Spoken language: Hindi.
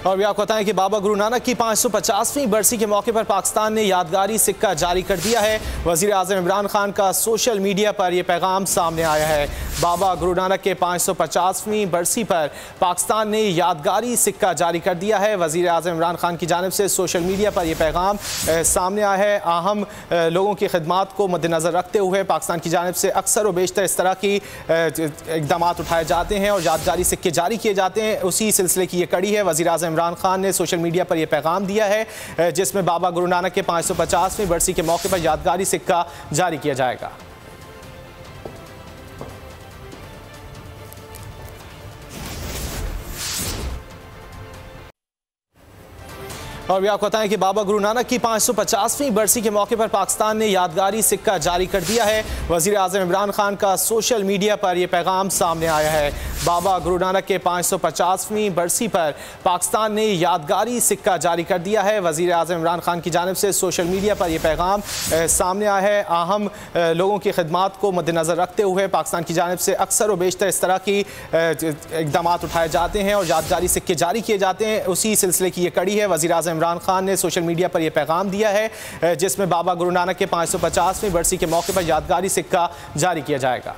और भी आपको बताएं कि बाबा गुरु नानक की 550वीं बरसी के मौके पर पाकिस्तान ने यादगारी सिक्का जारी कर दिया है। वज़ीर आज़म इमरान खान का सोशल मीडिया पर यह पैगाम सामने आया है। बाबा गुरु नानक के 550वीं बरसी पर पाकिस्तान ने यादगारी सिक्का जारी कर दिया है। वज़ीर आज़म इमरान खान की जानिब से सोशल मीडिया पर यह पैगाम सामने आया है। अहम लोगों की खिदमात को मद्देनज़र रखते हुए पाकिस्तान की जानिब से अक्सर व बेशतर इस तरह की इक़दाम उठाए जाते हैं और यादगारी सिक्के जारी किए जाते हैं। उसी सिलसिले की ये कड़ी है। वज़ीर आज़म इमरान खान ने सोशल मीडिया पर यह पैगाम दिया है जिसमें बाबा गुरु नानक के 550वीं बरसी के मौके पर यादगारी सिक्का जारी किया जाएगा। और भी आपको बताएं कि बाबा गुरु नानक की 550वीं बरसी के मौके पर पाकिस्तान ने यादगारी सिक्का जारी कर दिया है। वज़ीर आज़म इमरान खान का सोशल मीडिया पर यह पैगाम सामने आया है। बाबा गुरु नानक के 550वीं बरसी पर पाकिस्तान ने यादगारी सिक्का जारी कर दिया है। वज़ीर आज़म इमरान खान की जानिब से सोशल मीडिया पर यह पैगाम सामने आया है। अहम लोगों की खिदमात को मद्देनज़र रखते हुए पाकिस्तान की जानिब से अक्सर व बेशतर इस तरह की इक़दाम उठाए जाते हैं और यादगारी सिक्के जारी किए जाते हैं। उसी सिलसिले की ये कड़ी है। वज़ीर आज़म इमरान खान ने सोशल मीडिया पर यह पैगाम दिया है जिसमें बाबा गुरु नानक के 550वीं बरसी के मौके पर यादगारी सिक्का जारी किया जाएगा।